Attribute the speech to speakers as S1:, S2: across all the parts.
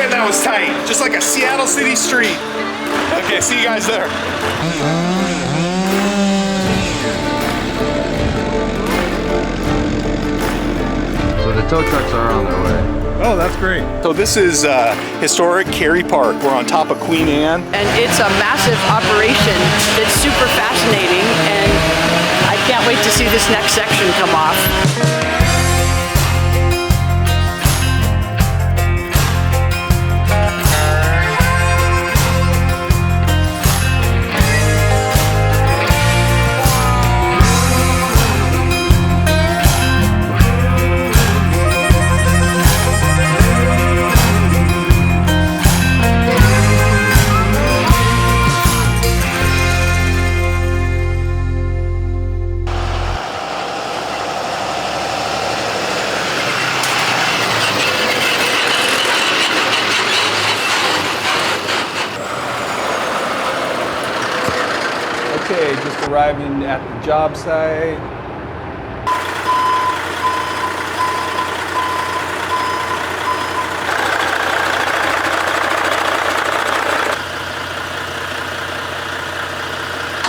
S1: Man, that was tight. Just like a Seattle City street. Okay, see you guys there.
S2: So the tow trucks are on their way.
S1: Oh, that's great. So this is historic Kerry Park. We're on top of Queen Anne.
S3: And it's a massive operation that's super fascinating, and I can't wait to see this next section come off.
S1: Okay, just arriving at the job site.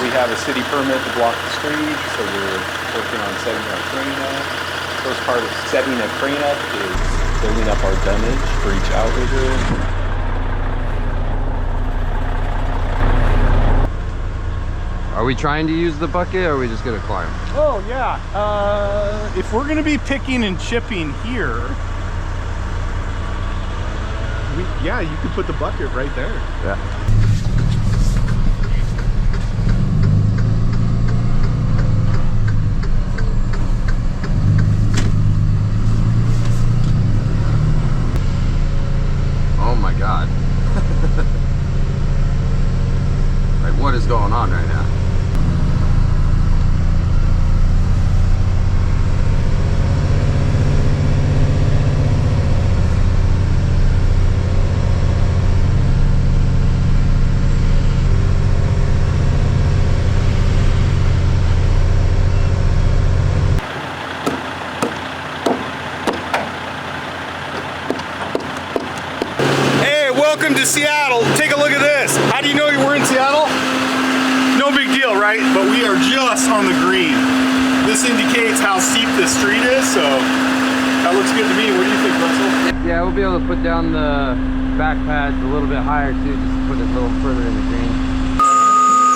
S1: We have a city permit to block the street, so we're working on setting our crane up. First part of setting a crane up is building up our dunnage for each outrigger.
S2: Are we trying to use the bucket or are we just gonna climb?
S1: Oh yeah, if we're gonna be picking and chipping here, yeah, you could put the bucket right there.
S2: Yeah. Oh my God. Like, what is going on right now?
S1: Welcome to Seattle. Take a look at this. How do you know we're in Seattle? No big deal, right? But we are just on the green. This indicates how steep this street is, so that looks good to me. What do you think, Russell?
S2: Yeah, we'll be able to put down the back pads a little bit higher too, just to put it a little further in the green.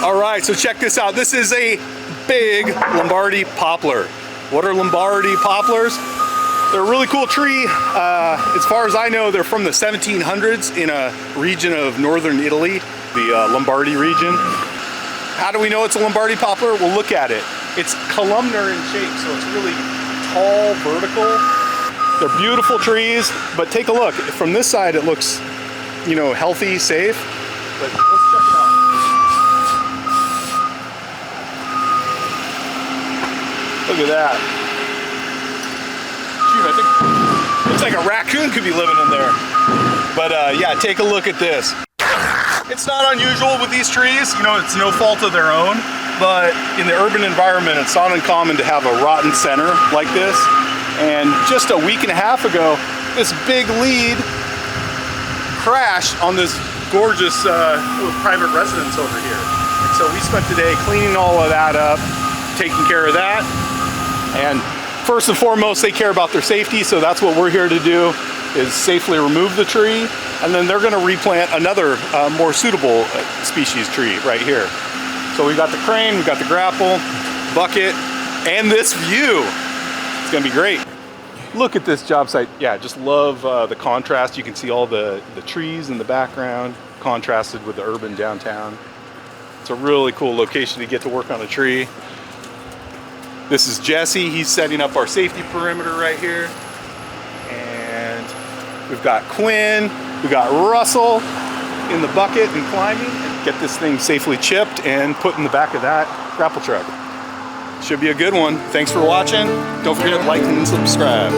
S1: All right, so check this out. This is a big Lombardy poplar. What are Lombardy poplars? They're a really cool tree. As far as I know, they're from the 1700s in a region of northern Italy, the Lombardy region. How do we know it's a Lombardy poplar? We'll look at it. It's columnar in shape, so it's really tall, vertical. They're beautiful trees, but take a look. From this side, it looks, you know, healthy, safe. But let's check it out. Look at that. I think looks like a raccoon could be living in there. But yeah, take a look at this. It's not unusual with these trees, you know, it's no fault of their own, but in the urban environment, it's not uncommon to have a rotten center like this. And just a week and a half ago, this big lead crashed on this gorgeous private residence over here. And so we spent the day cleaning all of that up, taking care of that, and first and foremost, they care about their safety, so that's what we're here to do, is safely remove the tree, and then they're gonna replant another more suitable species tree right here. So we've got the crane, we've got the grapple, bucket, and this view. It's gonna be great. Look at this job site. Yeah, just love the contrast. You can see all the trees in the background, contrasted with the urban downtown. It's a really cool location to get to work on a tree. This is Jesse, he's setting up our safety perimeter right here. And we've got Quinn, we've got Russell in the bucket and climbing. And get this thing safely chipped and put in the back of that grapple truck. Should be a good one. Thanks for watching. Don't forget to like and subscribe.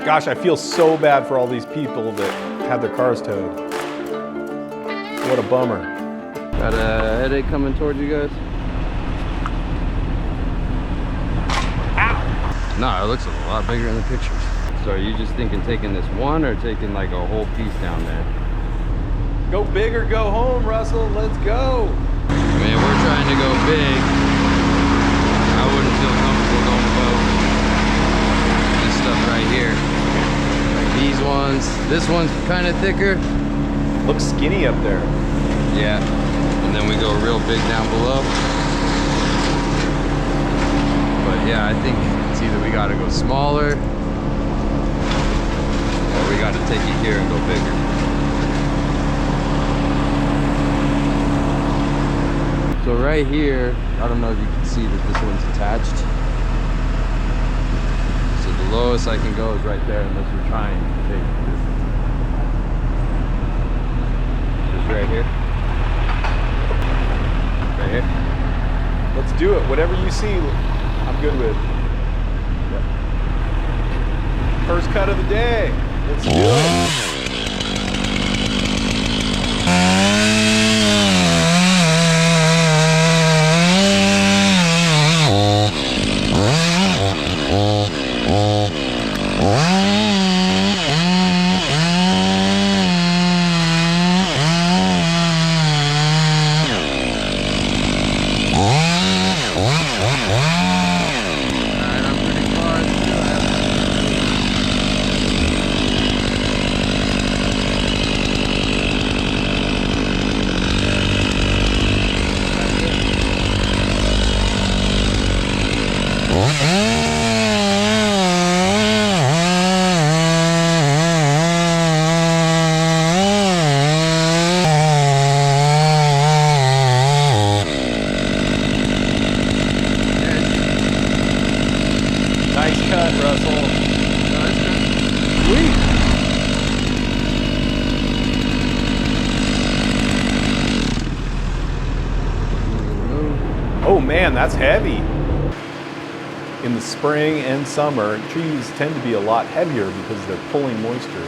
S1: Gosh, I feel so bad for all these people that had their cars towed. What a bummer.
S2: Got a headache coming towards you guys? Ow! No, it looks a lot bigger in the pictures. So are you just thinking taking this one or taking like a whole piece down there?
S1: Go big or go home, Russell. Let's go.
S2: I mean, if we're trying to go big, I wouldn't feel comfortable going above this stuff right here. Like these ones. This one's kind of thicker.
S1: Looks skinny up there.
S2: Yeah. And then we go real big down below. But yeah, I think it's either we gotta go smaller or we gotta take it here and go bigger. So right here, I don't know if you can see that this one's attached. So the lowest I can go is right there unless we're trying to take this right here. Right here.
S1: Let's do it. Whatever you see, I'm good with. Yep. First cut of the day. Let's do it. Oh man, that's heavy. In the spring and summer, trees tend to be a lot heavier because they're pulling moisture.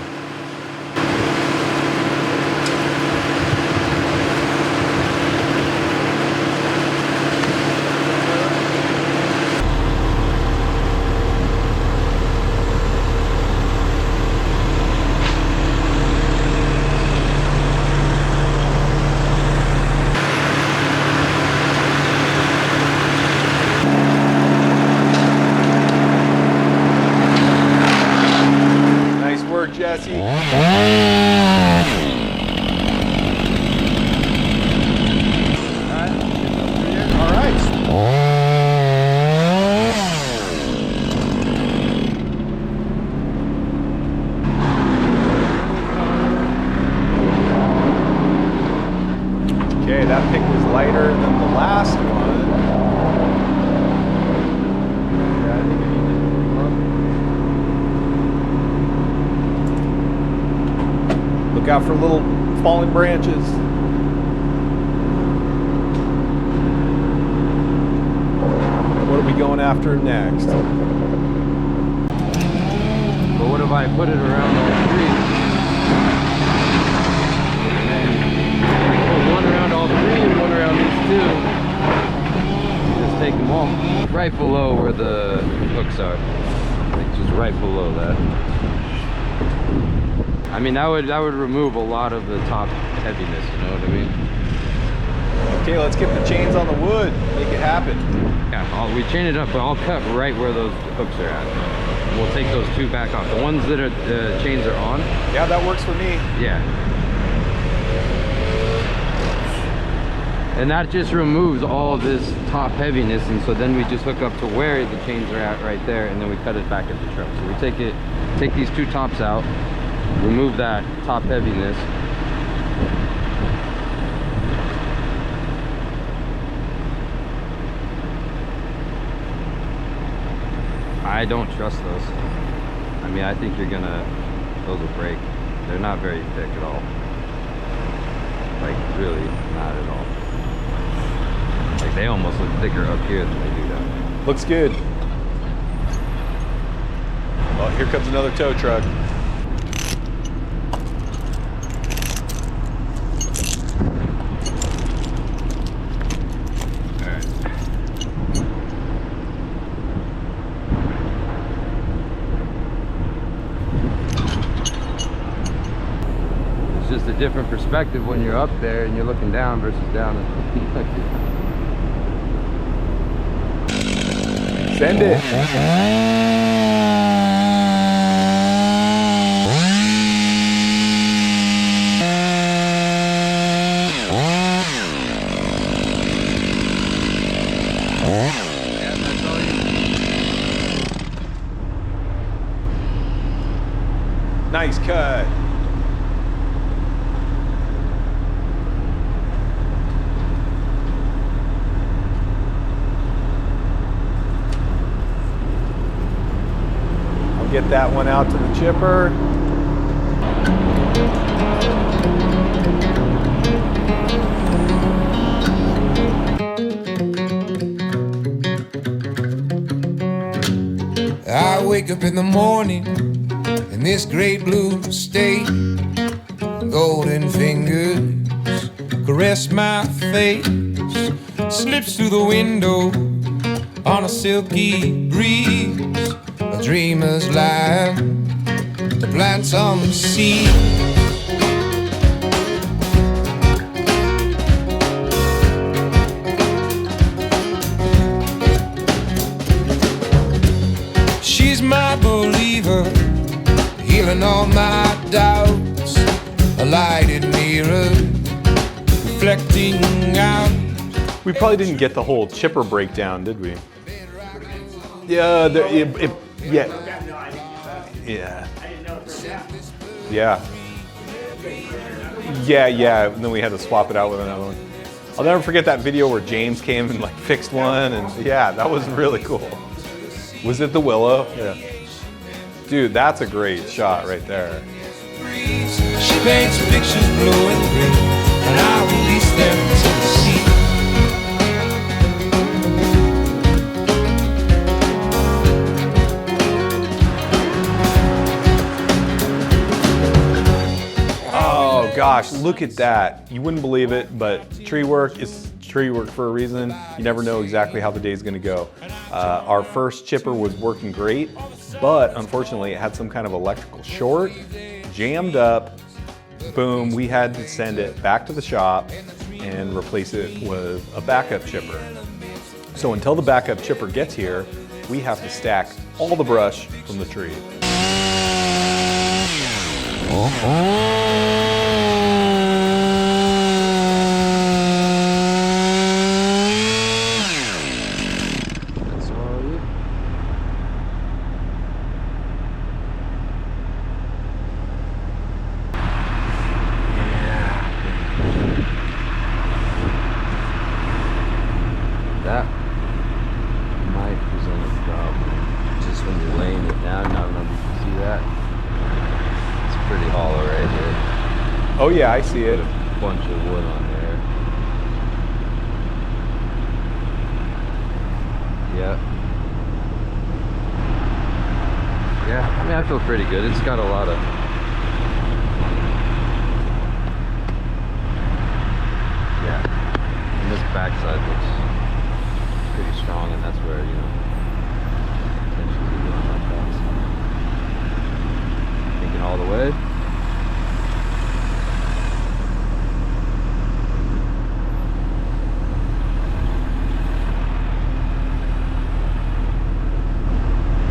S1: Jesse. All right. Okay, that pick was lighter than the last one. Yeah, I think I need to look out for little falling branches. What are we going after next?
S2: But what if I put it around all three? And then put one around all three and one around these two. Just take them all. Right below where the hooks are. Like just right below that. I mean, that would remove a lot of the top heaviness, you know what I mean?
S1: Okay, let's get the chains on the wood, make it happen.
S2: Yeah, we chain it up, but I'll cut right where those hooks are at. We'll take those two back off. The ones that are the chains are on.
S1: Yeah, that works for me.
S2: Yeah. And that just removes all of this top heaviness, and so then we just hook up to where the chains are at right there, and then we cut it back at the truck. So we take these two tops out, remove that top heaviness. I don't trust those. I mean, I think those will break. They're not very thick at all. Like, really not at all. Like, they almost look thicker up here than they do down there.
S1: Looks good. Oh, here comes another tow truck.
S2: It's just a different perspective when you're up there and you're looking down versus down.
S1: Send it. Nice cut. I'll get that one out to the chipper.
S4: I wake up in the morning in this great blue state. Golden fingers caress my face. Slips through the window on a silky breeze. A dreamer's line to plant some seeds. She's my believer, healing all my doubts. A lighted mirror reflecting out.
S1: We probably didn't get the whole chipper breakdown, did we? Yeah, yeah. Yeah, and then we had to swap it out with another one. I'll never forget that video where James came and like fixed one, and yeah, that was really cool. Was it the willow? Yeah. Dude, that's a great shot right there.
S4: She paints pictures blue and green, and I release them to the sea.
S1: Oh gosh, look at that. You wouldn't believe it, but tree work is tree work for a reason. You never know exactly how the day's gonna go. Our first chipper was working great, but unfortunately it had some kind of electrical short, jammed up, boom, we had to send it back to the shop and replace it with a backup chipper. So until the backup chipper gets here, we have to stack all the brush from the tree.
S2: That might present a problem. Just when you're laying it down, I don't know if you can see that. It's pretty hollow right here.
S1: Oh yeah, I see it.
S2: Put a bunch of wood on there. Yeah. Yeah, I mean, I feel pretty good. It's got a lot of... Yeah. And this backside looks pretty strong, and that's where, you know, tensions are going like that. So, thinking all the way.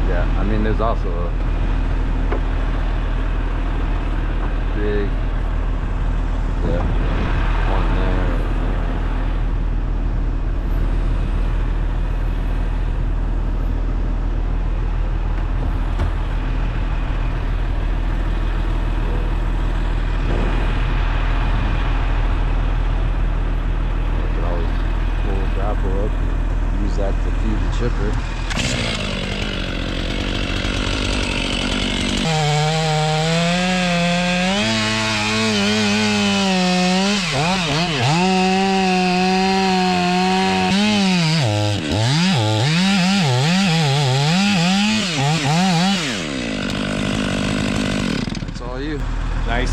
S2: Yeah, I mean, there's also a big, yeah, one there. Use that to feed the chipper.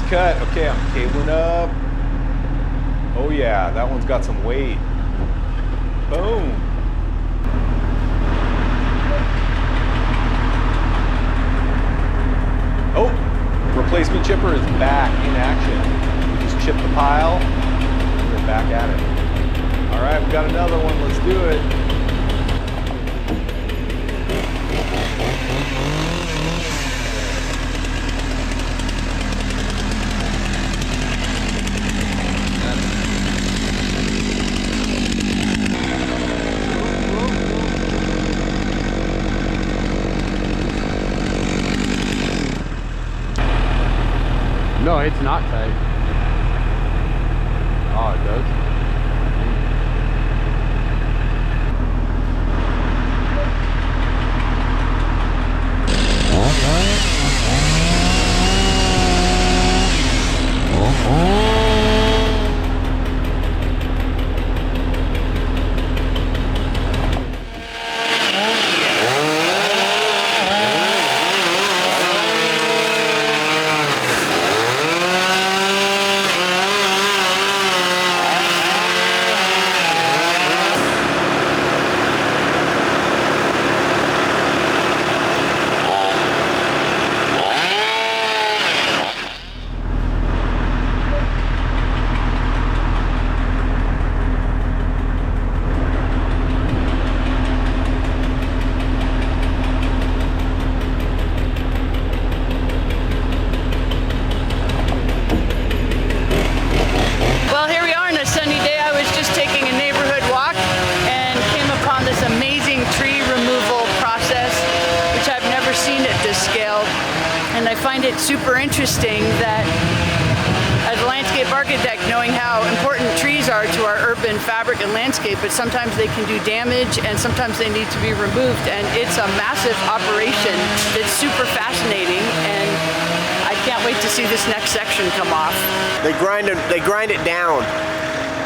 S1: cut. Okay, I'm cabling up. Oh yeah, that one's got some weight. Boom. Oh, replacement chipper is back in action. We just chipped the pile. We're back at it. All right, we got another one. Let's do it.
S2: No, it's not tight. Oh, it does?
S3: And I find it super interesting that as a landscape architect, knowing how important trees are to our urban fabric and landscape, but sometimes they can do damage and sometimes they need to be removed. And it's a massive operation that's super fascinating, and I can't wait to see this next section come off.
S5: They grind it down,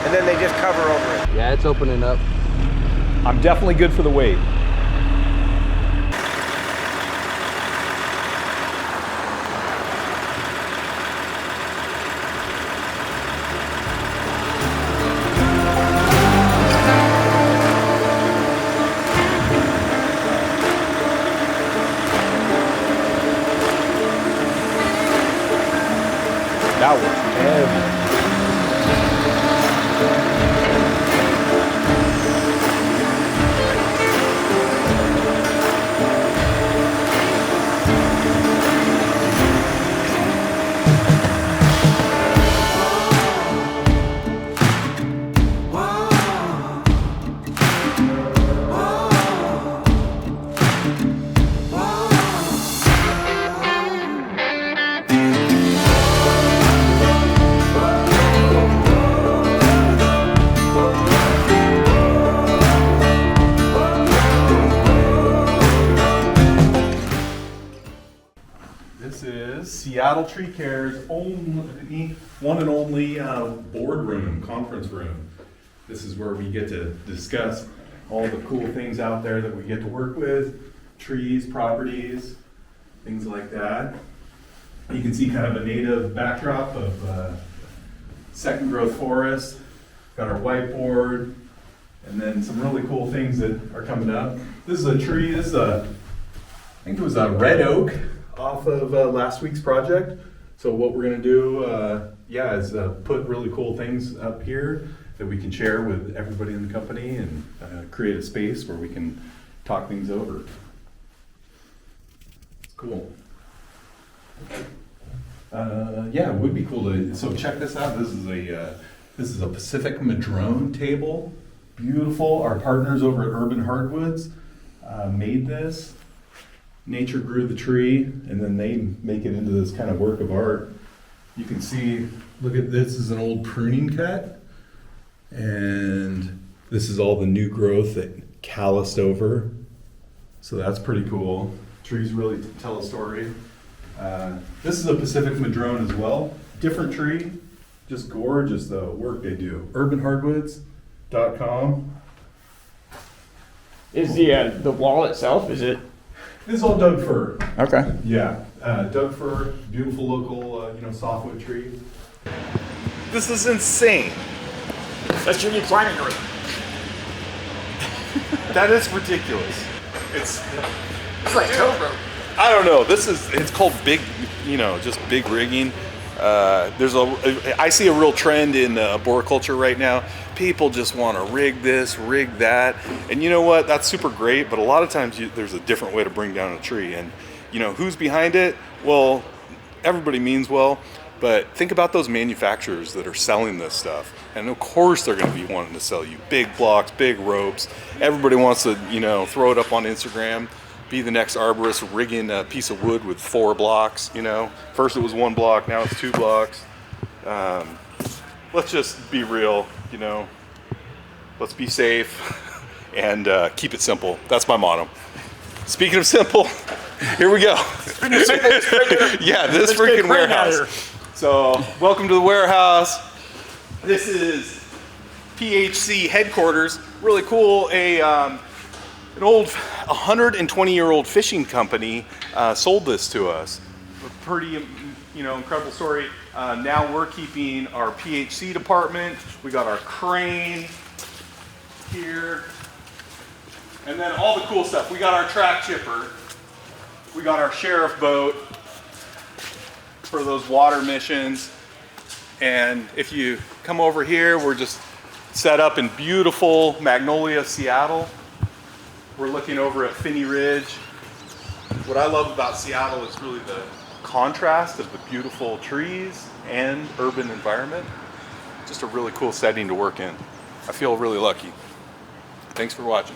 S5: and then they just cover over it.
S2: Yeah, it's opening up.
S1: I'm definitely good for the weight. That was heavy. This is Seattle Tree Care's only, one and only boardroom, conference room. This is where we get to discuss all the cool things out there that we get to work with, trees, properties, things like that. You can see kind of a native backdrop of second growth forest. Got our whiteboard, and then some really cool things that are coming up. This is a tree, this is I think it was a red oak off of last week's project. So what we're gonna do, is put really cool things up here that we can share with everybody in the company and create a space where we can talk things over. It's cool. It would be cool to, so check this out. This is a Pacific Madrone table. Beautiful. Our partners over at Urban Hardwoods made this. Nature grew the tree, and then they make it into this kind of work of art. You can see, look at this, is an old pruning cut, and this is all the new growth that calloused over. So that's pretty cool. Trees really tell a story. This is a Pacific Madrone as well. Different tree, just gorgeous the work they do. Urbanhardwoods.com.
S5: Is the wall itself, is it?
S1: This is all Doug fir.
S5: Okay.
S1: Yeah, Doug fir, beautiful local, softwood tree. This is insane.
S6: That's your new climbing route.
S1: That is ridiculous. It's
S6: like tow rope.
S1: I don't know. It's called big, just big rigging. I see a real trend in arboriculture right now. People just want to rig this, rig that, and you know what? That's super great. But a lot of times there's a different way to bring down a tree, and who's behind it? Well, everybody means well. But think about those manufacturers that are selling this stuff. And of course they're going to be wanting to sell you big blocks, big ropes. Everybody wants to, throw it up on Instagram, be the next arborist rigging a piece of wood with 4 blocks, First it was 1 block, now it's 2 blocks. Let's just be real, Let's be safe and keep it simple. That's my motto. Speaking of simple, here we go. Yeah, this freaking warehouse. So, welcome to the warehouse. This is PHC headquarters. Really cool. An old 120-year-old fishing company sold this to us. A pretty, incredible story. Now we're keeping our PHC department. We got our crane here, and then all the cool stuff. We got our track chipper. We got our sheriff boat for those water missions. And if you come over here, we're just set up in beautiful Magnolia, Seattle. We're looking over at Finney Ridge. What I love about Seattle is really the contrast of the beautiful trees and urban environment. Just a really cool setting to work in. I feel really lucky. Thanks for watching.